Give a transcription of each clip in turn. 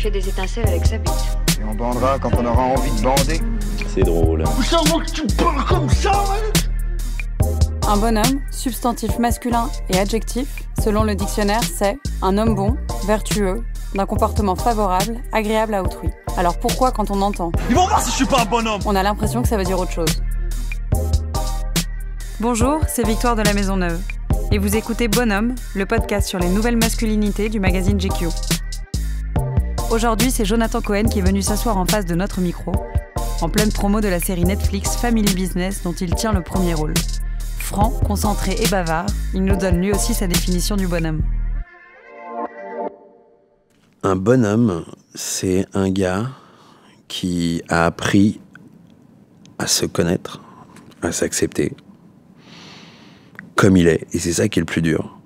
fait des étincelles avec sa bite. Et on bandera quand on aura envie de bander. C'est drôle. Comment que tu parles comme ça, hein? Un bonhomme, substantif masculin et adjectif, selon le dictionnaire, c'est un homme bon, vertueux, d'un comportement favorable, agréable à autrui. Alors pourquoi, quand on entend Ils vont voir si je suis pas un bonhomme, on a l'impression que ça veut dire autre chose? Bonjour, c'est Victoire de la Maison Neuve. Et vous écoutez Bonhomme, le podcast sur les nouvelles masculinités du magazine GQ. Aujourd'hui, c'est Jonathan Cohen qui est venu s'asseoir en face de notre micro, en pleine promo de la série Netflix Family Business dont il tient le premier rôle. Franc, concentré et bavard, il nous donne lui aussi sa définition du bonhomme. Un bonhomme, c'est un gars qui a appris à se connaître, à s'accepter, comme il est. Et c'est ça qui est le plus dur.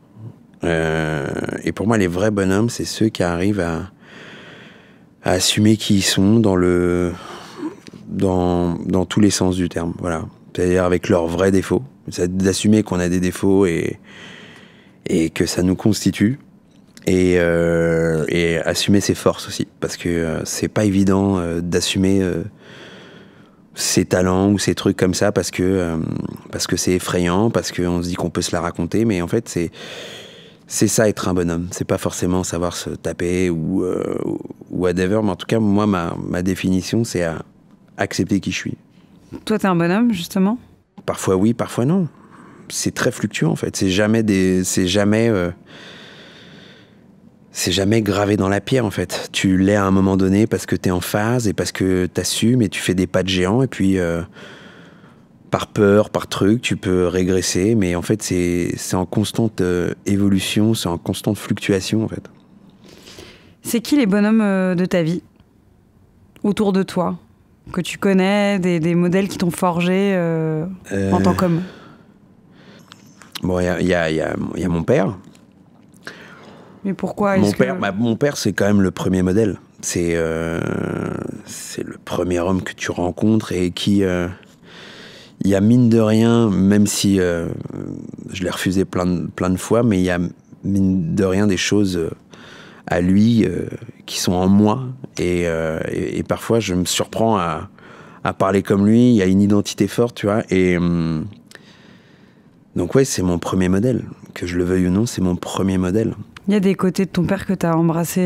Et pour moi, les vrais bonhommes, c'est ceux qui arrivent à assumer qui ils sont dans tous les sens du terme. Voilà. C'est-à-dire avec leurs vrais défauts. C'est d'assumer qu'on a des défauts et que ça nous constitue. Et assumer ses forces aussi. Parce que c'est pas évident d'assumer ses talents ou ses trucs comme ça parce que c'est effrayant, parce qu'on se dit qu'on peut se la raconter. Mais en fait, c'est ça être un bonhomme. C'est pas forcément savoir se taper ou whatever. Mais en tout cas, moi, ma définition, c'est accepter qui je suis. Toi, t'es un bonhomme, justement ? Parfois oui, parfois non. C'est très fluctuant, en fait. C'est jamais gravé dans la pierre, en fait. Tu l'es à un moment donné parce que t'es en phase et parce que t'assumes et tu fais des pas de géant. Et puis, par peur, par truc, tu peux régresser. Mais en fait, c'est en constante évolution, c'est en constante fluctuation, en fait. C'est qui les bonhommes de ta vie ? Autour de toi ? Que tu connais, des modèles qui t'ont forgé en tant qu'homme? Bon, il y a mon père. Mais pourquoi Mon père, c'est quand même le premier modèle. C'est le premier homme que tu rencontres et qui, il y a mine de rien, même si je l'ai refusé plein de fois, mais il y a mine de rien des choses à lui qui sont en moi. Et parfois, je me surprends à parler comme lui. Il y a une identité forte, tu vois. Et donc, ouais, c'est mon premier modèle. Que je le veuille ou non, c'est mon premier modèle. Il y a des côtés de ton père que tu as embrassé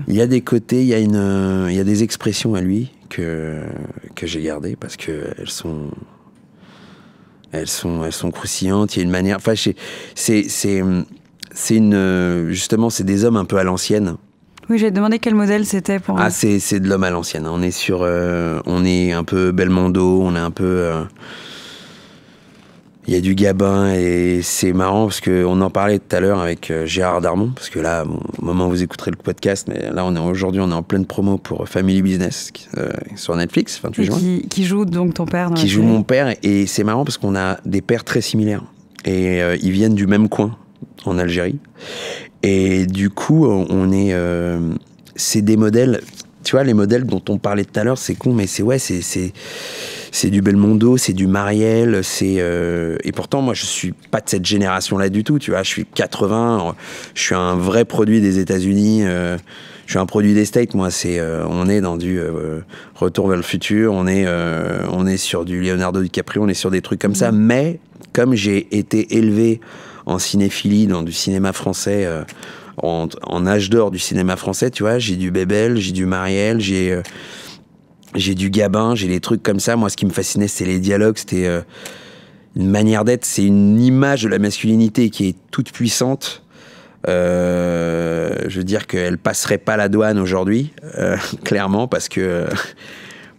Il y a des côtés, il y a des expressions à lui que j'ai gardées parce qu'elles sont croustillantes. Il y a une manière... Enfin, justement, c'est des hommes un peu à l'ancienne. Oui, j'ai demandé quel modèle c'était pour... Ah, c'est de l'homme à l'ancienne. On est un peu Belmondo, on est un peu... Il y a du Gabin et c'est marrant parce qu'on en parlait tout à l'heure avec Gérard Darmon, parce que là, au moment où vous écouterez le podcast, mais là, aujourd'hui, on est en pleine promo pour Family Business sur Netflix, 28 juin. Qui joue donc ton père Qui joue mon père, et c'est marrant parce qu'on a des pères très similaires. Et ils viennent du même coin, en Algérie. Et du coup, c'est des modèles... Tu vois, les modèles dont on parlait tout à l'heure, c'est con, mais c'est du Belmondo, c'est du Marielle, et pourtant, moi, je suis pas de cette génération-là du tout, tu vois. Je suis 80, je suis un vrai produit des États-Unis, je suis un produit des States, moi. On est dans du Retour vers le futur, on est sur du Leonardo DiCaprio, on est sur des trucs comme ça, mais comme j'ai été élevé en cinéphilie dans du cinéma français, en âge d'or du cinéma français, tu vois, j'ai du Bébel, j'ai du Marielle, j'ai du Gabin, j'ai des trucs comme ça. Moi, ce qui me fascinait, c'est les dialogues, c'était une manière d'être, c'est une image de la masculinité qui est toute puissante. Je veux dire qu'elle passerait pas la douane aujourd'hui, clairement, parce qu'elle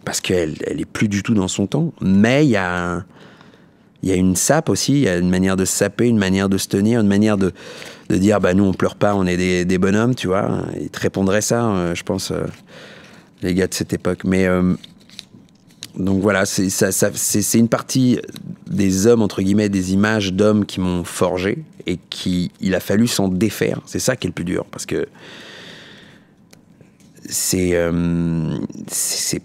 est plus du tout dans son temps. Mais il y a une sape aussi, il y a une manière de se saper, une manière de se tenir, une manière de dire, bah nous on pleure pas, on est des bonhommes, tu vois. Ils te répondraient ça, je pense, les gars de cette époque. Mais donc voilà, c'est une partie des hommes, entre guillemets, des images d'hommes qui m'ont forgé et il a fallu s'en défaire. C'est ça qui est le plus dur, parce que c'est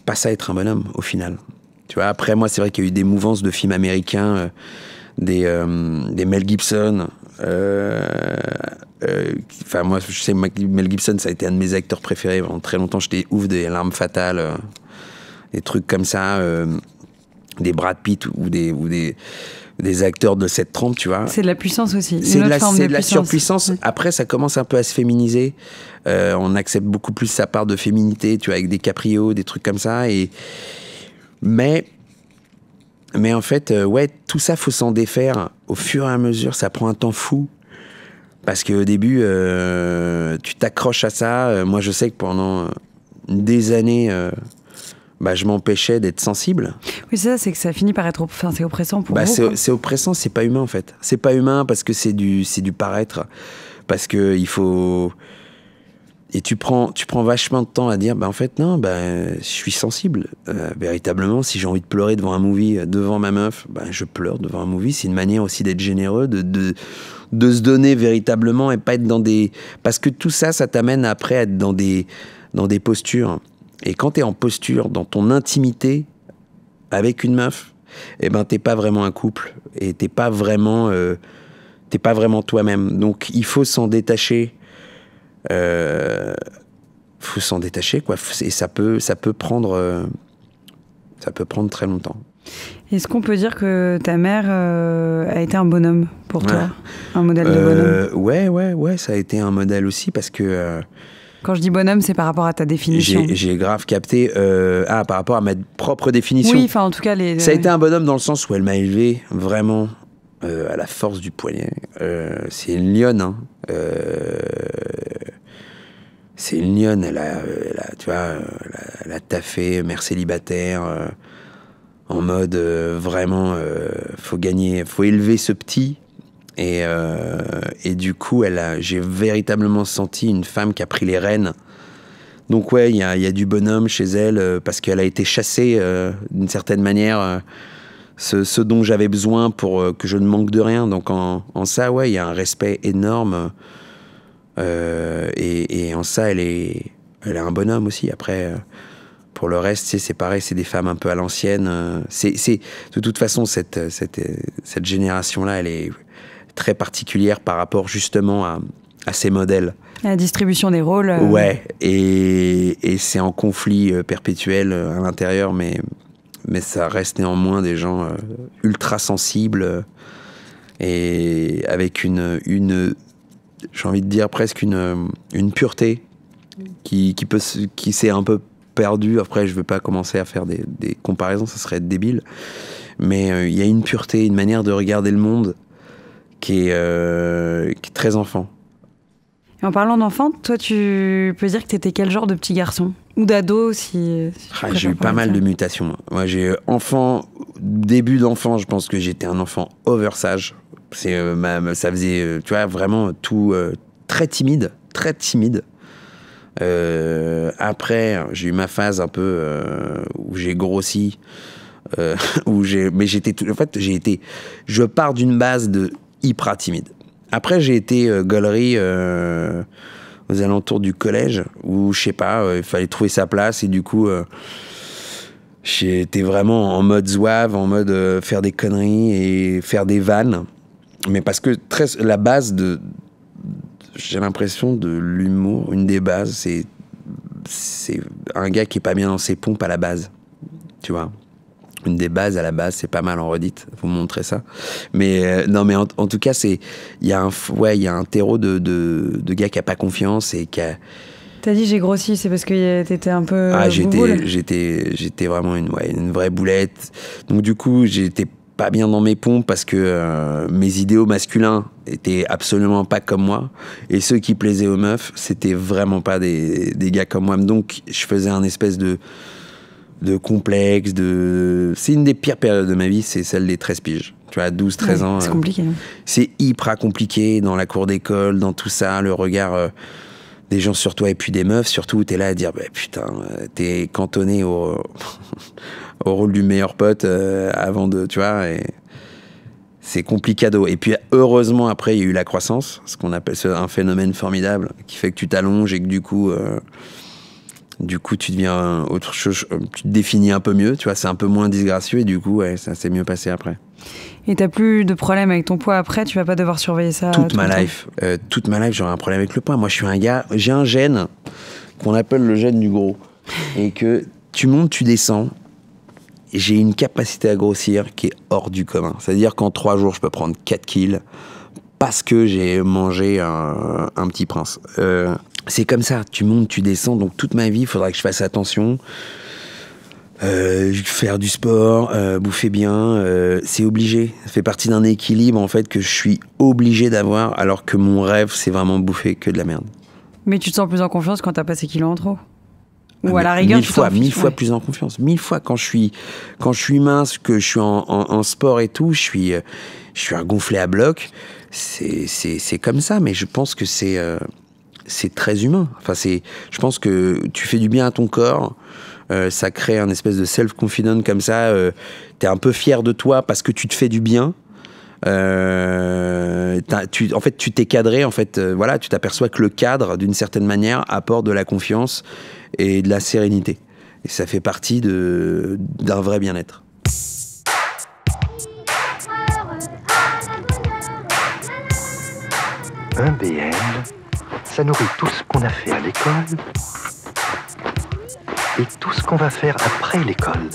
pas ça être un bonhomme, au final. Tu vois, après, moi, c'est vrai qu'il y a eu des mouvances de films américains, des Mel Gibson, Enfin, moi, je sais, Mel Gibson, ça a été un de mes acteurs préférés pendant très longtemps. J'étais ouf des L'Arme Fatale, des trucs comme ça, des Brad Pitt ou des acteurs de cette trempe, tu vois. C'est de la puissance aussi. C'est de la surpuissance. Après, ça commence un peu à se féminiser. On accepte beaucoup plus sa part de féminité, tu vois, avec des caprios, des trucs comme ça. Mais en fait, ouais, tout ça, faut s'en défaire. Au fur et à mesure, ça prend un temps fou. Parce qu'au début, tu t'accroches à ça. Moi, je sais que pendant des années... je m'empêchais d'être sensible. Oui, c'est que ça finit par être c'est oppressant pour vous. C'est oppressant, c'est pas humain en fait. C'est pas humain parce que c'est du paraître. Parce que il faut... Et tu prends vachement de temps à dire, en fait, non, je suis sensible. Véritablement, si j'ai envie de pleurer devant un movie, devant ma meuf, je pleure devant un movie. C'est une manière aussi d'être généreux, de se donner véritablement et pas être dans des... Parce que tout ça, ça t'amène après à être dans des postures. Et quand t'es en posture, dans ton intimité, avec une meuf, t'es pas vraiment un couple. Et t'es pas vraiment toi-même. Donc, il faut s'en détacher. Faut s'en détacher, quoi. Et ça peut prendre très longtemps. Est-ce qu'on peut dire que ta mère a été un bonhomme pour toi? Un modèle de bonhomme? Ouais, ça a été un modèle aussi parce que... Quand je dis bonhomme, c'est par rapport à ta définition. J'ai grave capté... par rapport à ma propre définition. Oui, enfin en tout cas... Ça a été un bonhomme dans le sens où elle m'a élevé vraiment à la force du poignet. C'est une lionne, hein. C'est une lionne, elle a taffé, mère célibataire, en mode vraiment, faut élever ce petit. Et du coup, j'ai véritablement senti une femme qui a pris les rênes. Donc ouais, il y a du bonhomme chez elle, parce qu'elle a été chassée d'une certaine manière, ce dont j'avais besoin pour que je ne manque de rien. Donc en ça, ouais, il y a un respect énorme. Et en ça, elle est un bonhomme aussi. Après, pour le reste, c'est pareil, c'est des femmes un peu à l'ancienne. De toute façon, cette génération-là, elle est très particulière par rapport justement à ces modèles. La distribution des rôles. Ouais, et c'est en conflit perpétuel à l'intérieur, mais ça reste néanmoins des gens ultra sensibles et avec une j'ai envie de dire presque une pureté qui s'est un peu perdue. Après, je ne veux pas commencer à faire des comparaisons, ça serait débile. Mais il y a une pureté, une manière de regarder le monde qui est très enfant. Et en parlant d'enfant, toi, tu peux dire que tu étais quel genre de petit garçon? Ou d'ado, si j'ai eu pas mal de mutations. Moi, j'ai début d'enfant, je pense que j'étais un enfant oversage. Ça faisait, tu vois, vraiment tout très timide. Après, j'ai eu ma phase un peu où j'ai grossi, je pars d'une base de hyper timide. Après, j'ai été gaulerie aux alentours du collège où, je sais pas, il fallait trouver sa place et du coup, j'étais vraiment en mode zouave, en mode faire des conneries et faire des vannes. Mais parce que la base j'ai l'impression de l'humour, une des bases, c'est un gars qui est pas bien dans ses pompes à la base, tu vois. Une des bases à la base, c'est pas mal en redite, faut me montrer ça. Mais non, mais en tout cas, il y a un terreau de gars qui a pas confiance et qui a... T'as dit j'ai grossi, c'est parce que t'étais un peu... j'étais vraiment une vraie boulette. Donc du coup, j'étais pas bien dans mes pompes parce que mes idéaux masculins étaient absolument pas comme moi. Et ceux qui plaisaient aux meufs, c'était vraiment pas des gars comme moi. Donc je faisais un espèce de complexe, c'est une des pires périodes de ma vie, c'est celle des 13 piges. Tu vois, 12-13 ans. C'est compliqué. C'est hyper compliqué dans la cour d'école, dans tout ça, le regard des gens sur toi et puis des meufs, surtout où t'es là à dire, putain, t'es cantonné au rôle du meilleur pote avant de, tu vois, et c'est complicado. Et puis heureusement après il y a eu la croissance, ce qu'on appelle un phénomène formidable qui fait que tu t'allonges et que du coup tu deviens autre chose, tu te définis un peu mieux, tu vois, c'est un peu moins disgracieux et du coup ça s'est mieux passé après. Et t'as plus de problème avec ton poids après, tu vas pas devoir surveiller ça toute ma life, j'aurai un problème avec le poids. Moi, je suis un gars, j'ai un gène qu'on appelle le gène du gros. Et que tu montes, tu descends, j'ai une capacité à grossir qui est hors du commun. C'est-à-dire qu'en 3 jours, je peux prendre 4 kilos parce que j'ai mangé un petit prince. C'est comme ça, tu montes, tu descends, donc toute ma vie, il faudra que je fasse attention. Faire du sport, bouffer bien, c'est obligé. Ça fait partie d'un équilibre en fait que je suis obligé d'avoir, alors que mon rêve, c'est vraiment bouffer que de la merde. Mais tu te sens plus en confiance quand t'as pas ces kilos en trop? Ou à la rigueur, mille fois plus en confiance. 1000 fois quand je suis mince, que je suis en sport et tout, je suis un gonflé à bloc. C'est comme ça, mais je pense que c'est très humain. Enfin, je pense que tu fais du bien à ton corps. Ça crée un espèce de self-confidence comme ça. T'es un peu fier de toi parce que tu te fais du bien. En fait, tu t'es cadré. En fait, voilà, tu t'aperçois que le cadre, d'une certaine manière, apporte de la confiance et de la sérénité. Et ça fait partie d'un vrai bien-être. Un BL, ça nourrit tout ce qu'on a fait à l'école et tout ce qu'on va faire après l'école.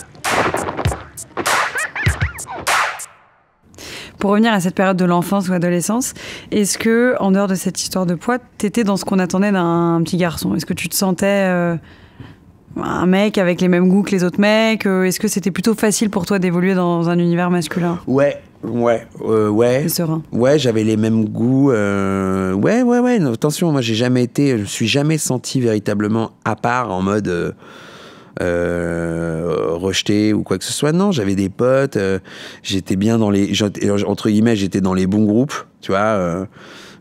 Pour revenir à cette période de l'enfance ou adolescence, est-ce que, en dehors de cette histoire de poids, t'étais dans ce qu'on attendait d'un petit garçon? Est-ce que tu te sentais un mec avec les mêmes goûts que les autres mecs? Est-ce que c'était plutôt facile pour toi d'évoluer dans un univers masculin? Ouais. Et serein. Ouais, j'avais les mêmes goûts. Ouais. Non, attention, moi, je me suis jamais senti véritablement à part en mode rejeté ou quoi que ce soit. Non, j'avais des potes. J'étais bien entre guillemets, j'étais dans les bons groupes. Tu vois,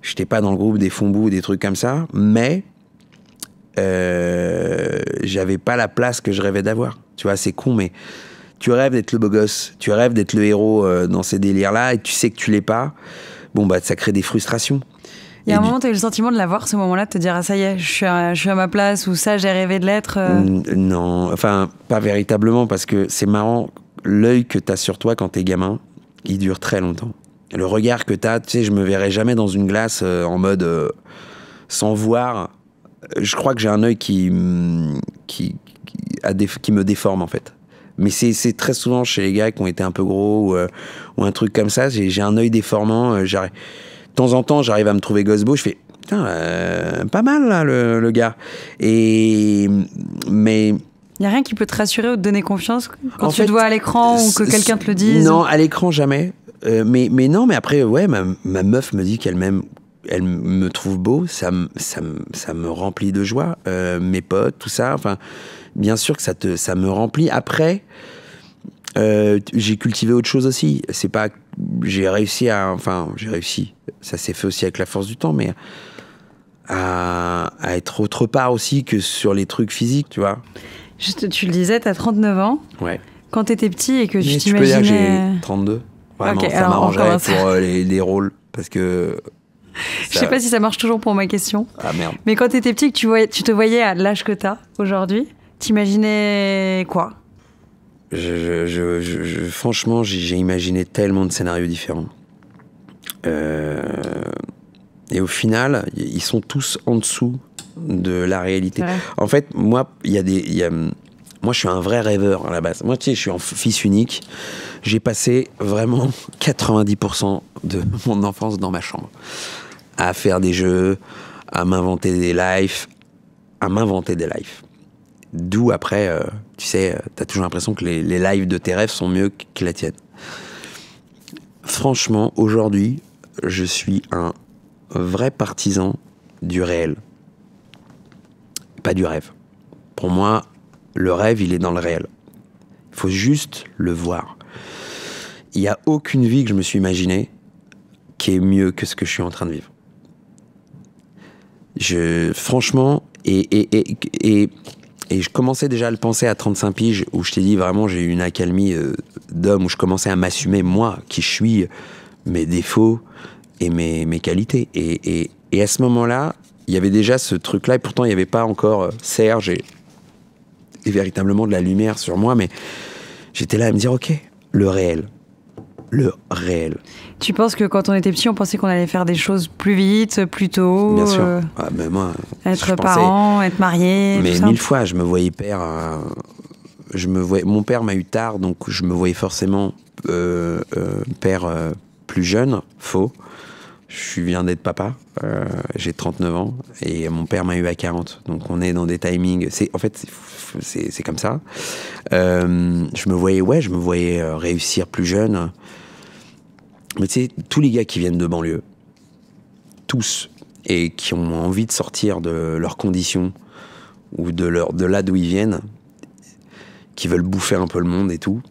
j'étais pas dans le groupe des fonds-bous, des trucs comme ça. Mais j'avais pas la place que je rêvais d'avoir. Tu vois, c'est con, mais tu rêves d'être le beau gosse, tu rêves d'être le héros dans ces délires-là, et tu sais que tu l'es pas. Bon, bah, ça crée des frustrations. Il y a un moment, tu as eu le sentiment de l'avoir, ce moment-là, de te dire, ah ça y est, je suis à ma place, ou ça, j'ai rêvé de l'être Non, enfin, pas véritablement, parce que c'est marrant, l'œil que tu as sur toi quand t'es gamin, il dure très longtemps. Le regard que tu as, tu sais, je me verrais jamais dans une glace en mode sans voir. Je crois que j'ai un œil qui me déforme, en fait. Mais c'est très souvent chez les gars qui ont été un peu gros ou un truc comme ça, j'ai un œil déformant. De temps en temps, j'arrive à me trouver gosse beau, je fais putain, pas mal là, le gars. Mais il n'y a rien qui peut te rassurer ou te donner confiance quand tu te vois à l'écran ou que quelqu'un te le dise? Non, à l'écran jamais. Mais non, mais après, ouais, ma meuf me dit qu'elle m'aime. Elle me trouve beau, ça me remplit de joie. Mes potes, tout ça, enfin, bien sûr que ça me remplit. Après, j'ai cultivé autre chose aussi. C'est pas, j'ai réussi, ça s'est fait aussi avec la force du temps, mais à être autre part aussi que sur les trucs physiques, tu vois. Tu le disais, t'as 39 ans. Ouais. Quand t'étais petit et que tu t'imaginais... Tu peux dire que j'ai 32. Vraiment, okay, ça m'arrangerait pour les rôles, parce que... Je sais pas si ça marche toujours pour ma question. Ah merde. Mais quand t'étais petit, tu te voyais à l'âge que t'as aujourd'hui, t'imaginais quoi? Franchement, j'ai imaginé tellement de scénarios différents. Et au final, ils sont tous en dessous de la réalité. En fait, moi, moi, je suis un vrai rêveur à la base. Moi, tu sais, je suis un fils unique. J'ai passé vraiment 90% de mon enfance dans ma chambre. À faire des jeux, à m'inventer des lives. D'où après, tu sais, t'as toujours l'impression que les lives de tes rêves sont mieux que la tienne. Franchement, aujourd'hui, je suis un vrai partisan du réel. Pas du rêve. Pour moi, le rêve, il est dans le réel. Il faut juste le voir. Il n'y a aucune vie que je me suis imaginée qui est mieux que ce que je suis en train de vivre. Franchement, et je commençais déjà à le penser à 35 piges, où je t'ai dit vraiment, j'ai eu une accalmie d'homme, où je commençais à m'assumer, moi, qui je suis, mes défauts et mes qualités. Et à ce moment-là, il y avait déjà ce truc-là, et pourtant, il n'y avait pas encore Serge et véritablement de la lumière sur moi, mais j'étais là à me dire, ok, le réel. le réel. Tu penses que quand on était petit, on pensait qu'on allait faire des choses plus vite, plus tôt? Bien sûr. Mais moi, être parent, être marié, mais tout ça. 1000 fois, je me voyais père. Mon père m'a eu tard, donc je me voyais forcément père plus jeune. Faux. Je viens d'être papa. J'ai 39 ans et mon père m'a eu à 40. Donc on est dans des timings. En fait, c'est comme ça. Je me voyais réussir plus jeune. Mais tu sais, tous les gars qui viennent de banlieue, tous, et qui ont envie de sortir de leurs conditions ou de là d'où ils viennent, qui veulent bouffer un peu le monde et tout,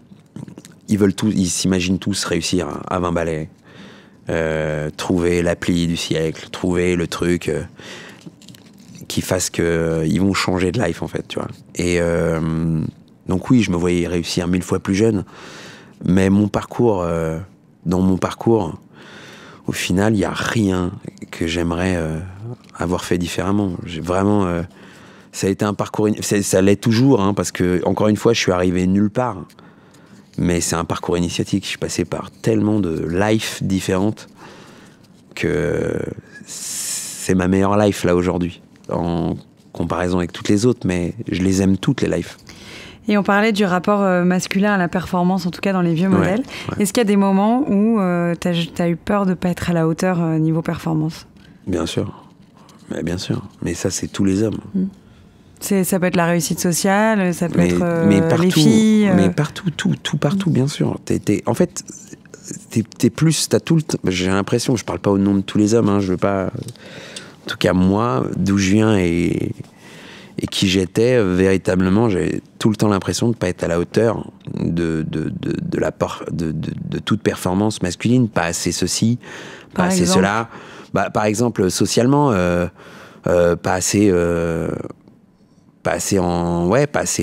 ils s'imaginent tous réussir à 20 balais, trouver l'appli du siècle, trouver le truc qui fasse qu'ils vont changer de life en fait, tu vois. Et donc oui, je me voyais réussir 1000 fois plus jeune, mais dans mon parcours, au final, il n'y a rien que j'aimerais avoir fait différemment. J'ai vraiment... ça a été un parcours... Ça l'est toujours, hein, parce que, encore une fois, je suis arrivé nulle part. Mais c'est un parcours initiatique. Je suis passé par tellement de life différentes que c'est ma meilleure life, là, aujourd'hui, en comparaison avec toutes les autres. Mais je les aime toutes, les lives. Et on parlait du rapport masculin à la performance, en tout cas dans les vieux modèles. Ouais. Est-ce qu'il y a des moments où t'as eu peur de ne pas être à la hauteur niveau performance? Bien sûr. Bien sûr. Mais ça, c'est tous les hommes. Ça peut être la réussite sociale, ça peut être partout, les filles. Mais partout, tout partout, bien sûr. En fait, t'es plus... T'as tout le temps... J'ai l'impression, je parle pas au nom de tous les hommes, hein, je veux pas... En tout cas, moi, d'où je viens et qui j'étais, véritablement, j'ai tout le temps l'impression de ne pas être à la hauteur de toute performance masculine. Pas assez ceci, pas assez cela. Par exemple, socialement, pas assez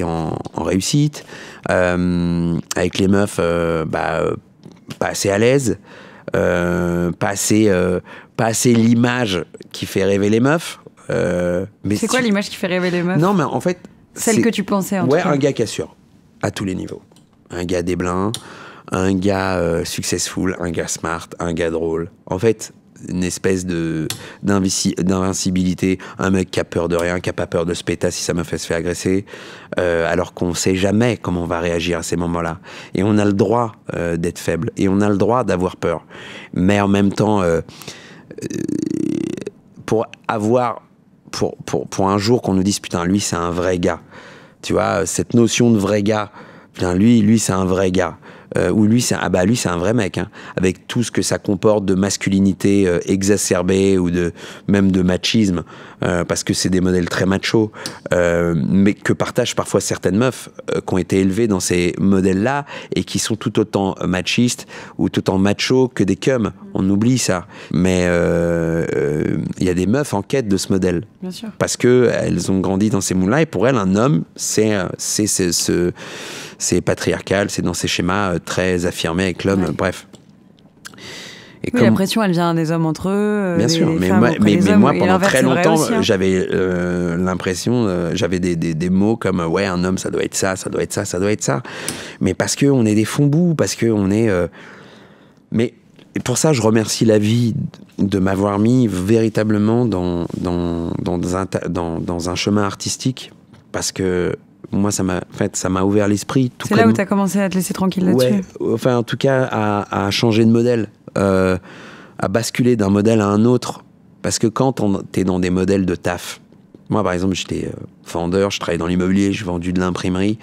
en réussite. Avec les meufs, pas assez à l'aise. Pas assez l'image qui fait rêver les meufs. C'est quoi l'image qui fait rêver les meufs? Non, mais en fait... Celle que tu pensais, en tout cas. Un gars qui assure, à tous les niveaux. Un gars déblin, un gars successful, un gars smart, un gars drôle. En fait, une espèce d'invincibilité. Un mec qui a peur de rien, qui a pas peur de se péter si sa meuf se fait agresser, alors qu'on sait jamais comment on va réagir à ces moments-là. Et on a le droit d'être faible, et on a le droit d'avoir peur. Mais en même temps, pour un jour qu'on nous dise putain, lui c'est un vrai gars, tu vois, cette notion de vrai gars, putain, lui c'est un vrai gars, ou lui c'est un vrai mec, hein, avec tout ce que ça comporte de masculinité exacerbée ou même de machisme, parce que c'est des modèles très machos, mais que partagent parfois certaines meufs qui ont été élevées dans ces modèles-là et qui sont tout autant machistes ou tout autant machos que des cums. On oublie ça. Mais il y a des meufs en quête de ce modèle. Bien sûr. Parce qu'elles ont grandi dans ces moules-là, et pour elles, un homme, c'est patriarcal, c'est dans ces schémas très affirmés avec l'homme, bref. Et la pression, elle vient des hommes entre eux. Bien sûr, mais moi, pendant très longtemps, j'avais l'impression, j'avais des mots comme ouais, un homme, ça doit être ça, ça doit être ça, ça doit être ça. Mais parce qu'on est des fonds-bouts, parce qu'on est. Mais pour ça, je remercie la vie de m'avoir mis véritablement dans un chemin artistique, parce que moi, ça m'a ouvert l'esprit. C'est là où tu as commencé à te laisser tranquille là-dessus. Ouais, enfin, en tout cas, à changer de modèle. À basculer d'un modèle à un autre, parce que quand t'es dans des modèles de taf, moi par exemple j'étais vendeur, je travaillais dans l'immobilier, j'ai vendu de l'imprimerie,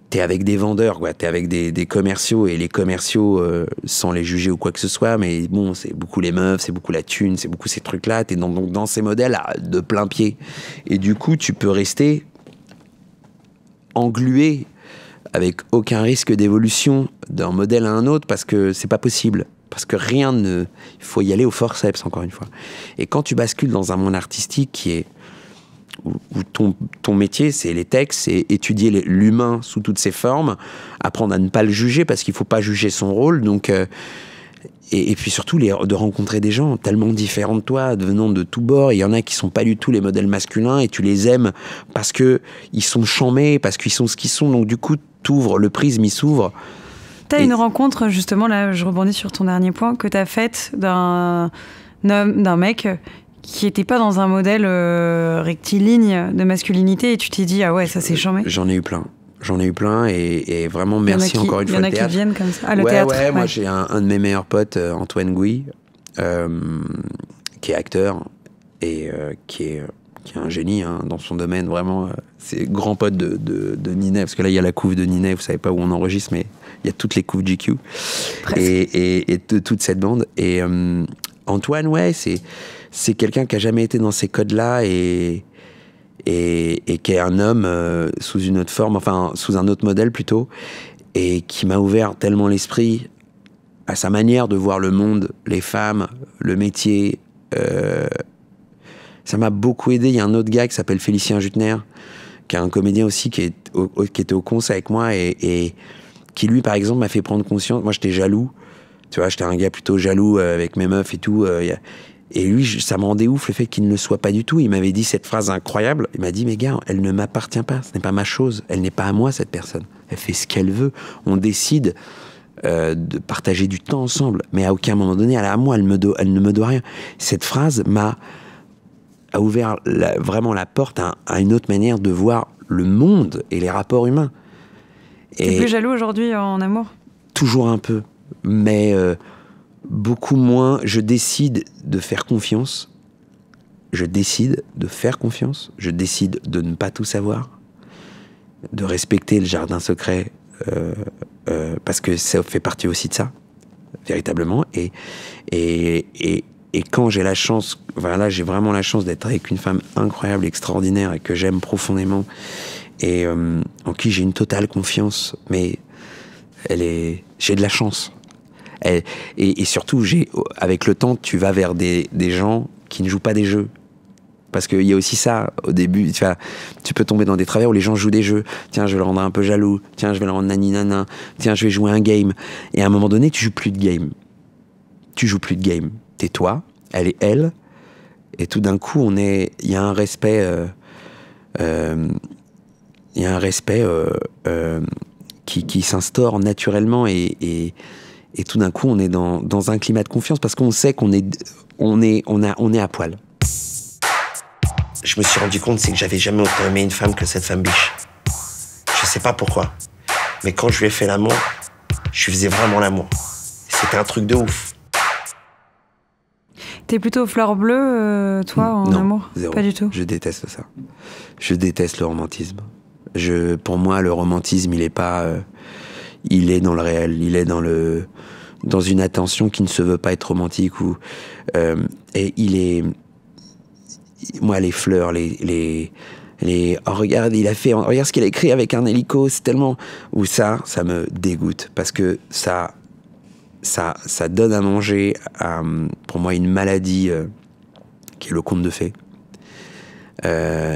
t'es avec des vendeurs, quoi, t'es avec des commerciaux, et les commerciaux, sans les juger ou quoi que ce soit, mais bon, c'est beaucoup les meufs, c'est beaucoup la thune, c'est beaucoup ces trucs-là, t'es donc dans ces modèles de plein pied, et du coup tu peux rester englué avec aucun risque d'évolution d'un modèle à un autre, parce que c'est pas possible. Parce que il faut y aller au forceps, encore une fois. Et quand tu bascules dans un monde artistique où ton métier, c'est les textes, c'est étudier l'humain sous toutes ses formes, apprendre à ne pas le juger, parce qu'il ne faut pas juger son rôle. Donc, et puis surtout, de rencontrer des gens tellement différents de toi, venant de tous bords. Il y en a qui ne sont pas du tout les modèles masculins, et tu les aimes parce qu'ils sont chamés, parce qu'ils sont ce qu'ils sont. Donc du coup, le prisme, il s'ouvre. T'as une rencontre, justement, là, je rebondis sur ton dernier point, que t'as faite d'un mec qui était pas dans un modèle rectiligne de masculinité et tu t'es dit, ah ouais, ça c'est chambé. J'en ai eu plein. Et vraiment merci encore une fois le théâtre. Il y en a qui viennent comme ça. Ah, le théâtre. Ouais, moi j'ai un de mes meilleurs potes, Antoine Gouy, qui est acteur et qui est un génie dans son domaine, vraiment. C'est grand pote de Ninet, parce que là il y a la couve de Ninet, vous savez pas où on enregistre, mais il y a toutes les couves GQ. Et de toute cette bande. Et Antoine, ouais, c'est quelqu'un qui a jamais été dans ces codes-là et qui est un homme sous une autre forme, enfin sous un autre modèle plutôt, et qui m'a ouvert tellement l'esprit à sa manière de voir le monde, les femmes, le métier. Ça m'a beaucoup aidé. Il y a un autre gars qui s'appelle Félicien Jutner, qui est un comédien aussi, qui était au cons avec moi et qui lui par exemple m'a fait prendre conscience. Moi j'étais jaloux, tu vois, j'étais un gars plutôt jaloux avec mes meufs et tout. Et lui, ça me rendait ouf le fait qu'il ne le soit pas du tout. Il m'avait dit cette phrase incroyable. Il m'a dit, mais gars, elle ne m'appartient pas. Ce n'est pas ma chose. Elle n'est pas à moi, cette personne. Elle fait ce qu'elle veut. On décide de partager du temps ensemble. Mais à aucun moment donné, elle est à moi. Elle ne me doit rien. Cette phrase a ouvert vraiment la porte à une autre manière de voir le monde et les rapports humains. T'es plus jaloux aujourd'hui en amour ? Toujours un peu. Mais... beaucoup moins. Je décide de faire confiance. Je décide de ne pas tout savoir, de respecter le jardin secret, parce que ça fait partie aussi de ça, véritablement. Et quand j'ai la chance, voilà, j'ai vraiment la chance d'être avec une femme incroyable, extraordinaire, et que j'aime profondément, et en qui j'ai une totale confiance, mais j'ai de la chance. Et surtout, avec le temps, tu vas vers des gens qui ne jouent pas des jeux. Parce qu'il y a aussi ça, au début, tu peux tomber dans des travers où les gens jouent des jeux. Tiens, je vais le rendre un peu jaloux. Tiens, je vais le rendre nani-nana. Tiens, je vais jouer un game. Et à un moment donné, tu joues plus de game. T'es toi, elle est elle. Et tout d'un coup, il y a un respect... qui s'instaure naturellement et tout d'un coup on est dans un climat de confiance parce qu'on sait qu'on est à poil. Je me suis rendu compte, c'est que j'avais jamais autant aimé une femme que cette femme biche. Je sais pas pourquoi, mais quand je lui ai fait l'amour, je lui faisais vraiment l'amour. C'était un truc de ouf. T'es plutôt fleur bleue, toi, en amour ? Zéro. Pas du tout. Je déteste ça. Je déteste le romantisme. Pour moi, le romantisme, il est pas... il est dans le réel, il est dans une attention qui ne se veut pas être romantique. Et il est... Moi, les fleurs, oh, regarde, regarde ce qu'il a écrit avec un hélico, c'est tellement... Ou ça me dégoûte, parce que ça donne à manger à, pour moi, une maladie qui est le conte de fées.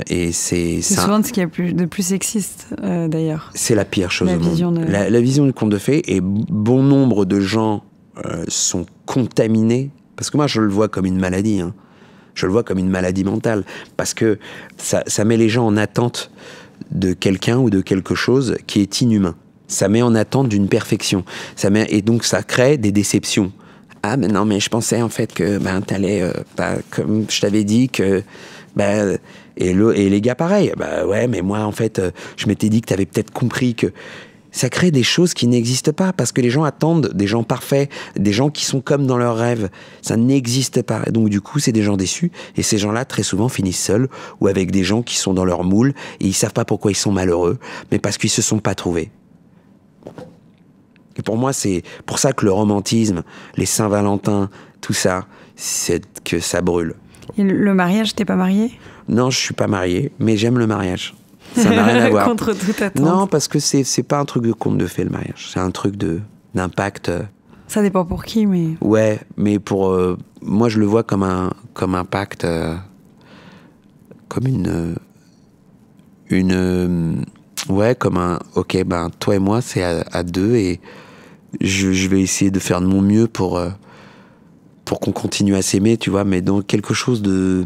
Et c'est souvent ce qu'il y a de plus sexiste, d'ailleurs. C'est la pire chose au monde. La vision du conte de fées, et bon nombre de gens sont contaminés, parce que moi je le vois comme une maladie, je le vois comme une maladie mentale, parce que ça met les gens en attente de quelqu'un ou de quelque chose qui est inhumain. Ça met en attente d'une perfection. Et donc ça crée des déceptions. Ah mais non, mais je pensais en fait que t'allais, comme je t'avais dit que... et les gars pareil, ouais, mais moi en fait je m'étais dit que t'avais peut-être compris que ça crée des choses qui n'existent pas parce que les gens attendent des gens parfaits, des gens qui sont comme dans leurs rêves. Ça n'existe pas. Et donc du coup c'est des gens déçus et ces gens-là très souvent finissent seuls ou avec des gens qui sont dans leur moule et ils savent pas pourquoi ils sont malheureux, mais parce qu'ils se sont pas trouvés. Et pour moi c'est pour ça que le romantisme, les Saint-Valentin, tout ça, c'est que ça brûle. Et le mariage, t'es pas marié ? Non, je suis pas marié, mais j'aime le mariage. Ça n'a rien à voir. Contre toute attente. Non, parce que c'est pas un truc de conte de fées, le mariage. C'est un truc d'impact. Ça dépend pour qui, mais... Ouais, mais pour... moi, je le vois comme un pacte... comme ouais, comme un... Ok, toi et moi, c'est à deux, et je vais essayer de faire de mon mieux pour qu'on continue à s'aimer, tu vois, mais dans quelque chose de...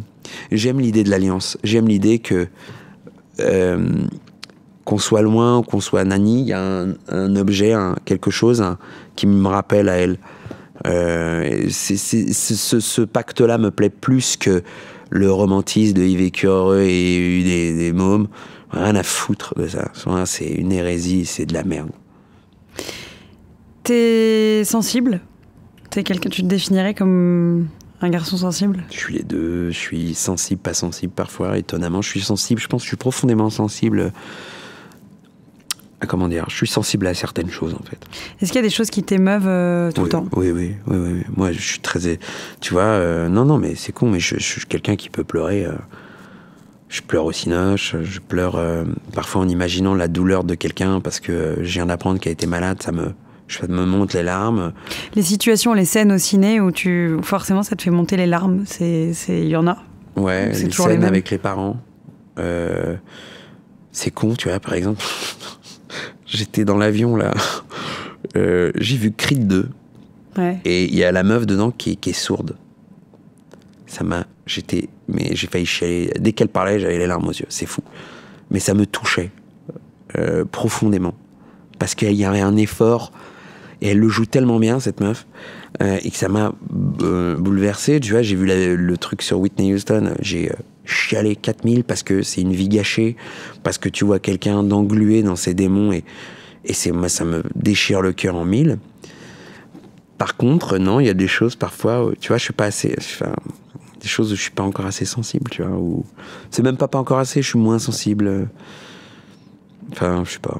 J'aime l'idée de l'alliance. J'aime l'idée qu'on qu'on soit loin, qu'on soit nani, il y a un objet, quelque chose qui me rappelle à elle. Ce pacte-là me plaît plus que le romantisme de « y vécu heureux et eu des mômes ». Rien à foutre de ça. C'est une hérésie, c'est de la merde. T'es sensible ? T'es quelqu'un, tu te définirais comme un garçon sensible ? Je suis les deux. Je suis sensible, pas sensible parfois. Étonnamment, je suis sensible. Je pense que je suis profondément sensible. Comment dire ? Je suis sensible à certaines choses, en fait. Est-ce qu'il y a des choses qui t'émeuvent tout le temps ? Oui. Moi, je suis très... Tu vois, non, mais c'est con, mais je suis quelqu'un qui peut pleurer. Je pleure au cinoche. Je pleure parfois en imaginant la douleur de quelqu'un parce que je viens d'apprendre qu'elle était malade. Ça me monte les larmes. Les situations, les scènes au ciné où forcément ça te fait monter les larmes, il y en a. Ouais, les scènes avec les parents. C'est con, tu vois, par exemple. J'étais dans l'avion, là. J'ai vu Creed 2. Ouais. Et il y a la meuf dedans qui est sourde. Mais j'ai failli chialer. Dès qu'elle parlait, j'avais les larmes aux yeux. C'est fou. Mais ça me touchait profondément. Parce qu'il y avait un effort. Et elle le joue tellement bien, cette meuf, et que ça m'a bouleversé. Tu vois, j'ai vu le truc sur Whitney Houston, j'ai chialé 4000 parce que c'est une vie gâchée, parce que tu vois quelqu'un d'englué dans ses démons, et moi, ça me déchire le cœur en 1000. Par contre, non, il y a des choses parfois, tu vois, je suis pas assez... Enfin, des choses où je suis pas encore assez sensible, tu vois, ou... C'est même pas encore assez, je suis moins sensible. Enfin, je sais pas...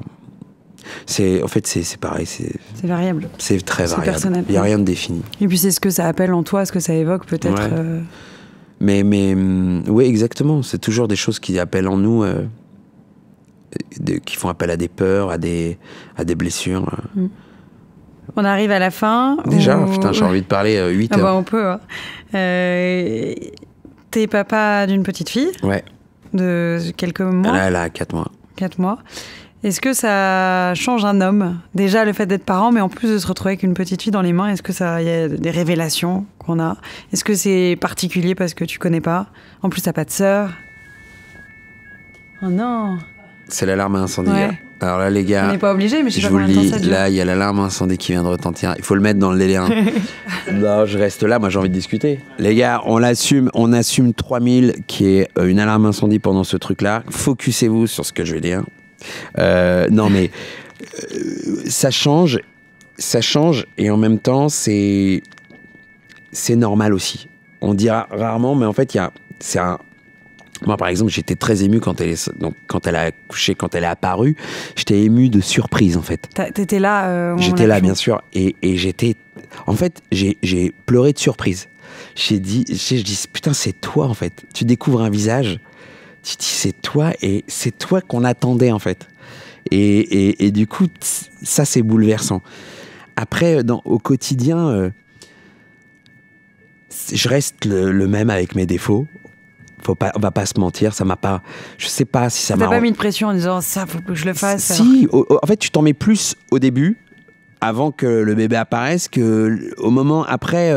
En fait, c'est pareil. C'est variable. C'est très variable. Personnel. Il n'y a rien de défini. Et puis c'est ce que ça appelle en toi, ce que ça évoque peut-être. Ouais. Mais oui, exactement. C'est toujours des choses qui appellent en nous, qui font appel à des peurs, à des blessures. On arrive à la fin. Déjà, putain, j'ai envie de parler 8 heures. Bah, on peut. Hein. T'es papa d'une petite fille. Ouais. De quelques mois. Là, elle a 4 mois. 4 mois. Est-ce que ça change un homme ? Déjà, le fait d'être parent, mais en plus de se retrouver avec une petite fille dans les mains, est-ce que il y a des révélations qu'on a ? Est-ce que c'est particulier parce que tu connais pas ? En plus, t'as pas de sœur. Oh non ! C'est l'alarme incendie. Ouais. Alors là, les gars, on n'est pas obligé, mais je vous le dis, là, il y a l'alarme incendie qui vient de retentir. Il faut le mettre dans le délire. Non, je reste là, moi j'ai envie de discuter. Les gars, on assume 3000 qui est une alarme incendie pendant ce truc-là. Focussez-vous sur ce que je vais dire. Non mais ça change et en même temps c'est normal aussi. On dira rarement, mais en fait moi par exemple j'étais très ému quand elle a accouché, quand elle est apparue, j'étais ému de surprise en fait. T'étais là J'étais là bien sûr et j'étais en fait j'ai pleuré de surprise. Je dis putain c'est toi en fait. Tu découvres un visage. Tu dis c'est toi et c'est toi qu'on attendait en fait et du coup ça c'est bouleversant. Après au quotidien je reste le même avec mes défauts. On va pas se mentir, ça m'a pas, je sais pas si ça m'a... T'as pas mis de pression en disant ça faut que je le fasse? Si, en fait tu t'en mets plus au début avant que le bébé apparaisse que au moment après.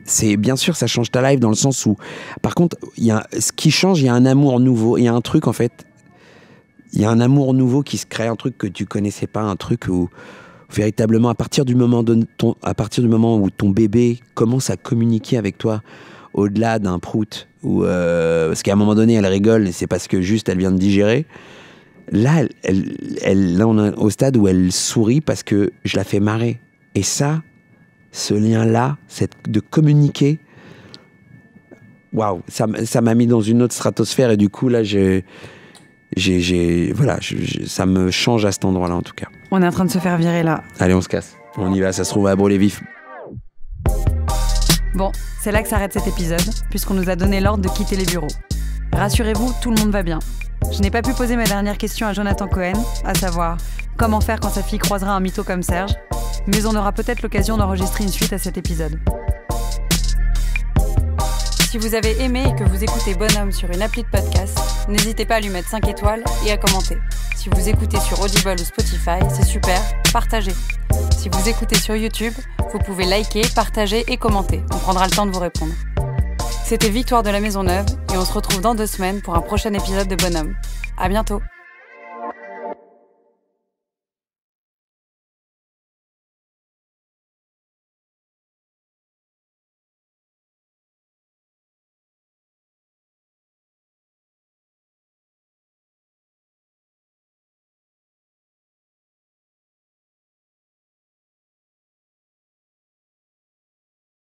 C'est bien sûr, ça change ta life dans le sens où, par contre, ce qui change, il y a un amour nouveau. Il y a un truc, en fait, il y a un amour nouveau qui se crée, un truc que tu connaissais pas, un truc où, véritablement, à partir du moment où ton bébé commence à communiquer avec toi, au-delà d'un prout, parce qu'à un moment donné, elle rigole, et c'est parce que juste, elle vient de digérer. Là, là, on est au stade où elle sourit parce que je la fais marrer. Et ça... Ce lien-là, de communiquer, waouh, ça m'a mis dans une autre stratosphère et du coup là, ça me change à cet endroit-là en tout cas. On est en train de se faire virer là. Allez, on se casse. On y va, ça se trouve à brûler vif. Bon, c'est là que s'arrête cet épisode, puisqu'on nous a donné l'ordre de quitter les bureaux. Rassurez-vous, tout le monde va bien. Je n'ai pas pu poser ma dernière question à Jonathan Cohen, à savoir comment faire quand sa fille croisera un mytho comme Serge, mais on aura peut-être l'occasion d'enregistrer une suite à cet épisode. Si vous avez aimé et que vous écoutez Bonhomme sur une appli de podcast, n'hésitez pas à lui mettre 5 étoiles et à commenter. Si vous écoutez sur Audible ou Spotify, c'est super, partagez. Si vous écoutez sur YouTube, vous pouvez liker, partager et commenter. On prendra le temps de vous répondre. C'était Victoire de la Maison Neuve et on se retrouve dans 2 semaines pour un prochain épisode de Bonhomme. À bientôt.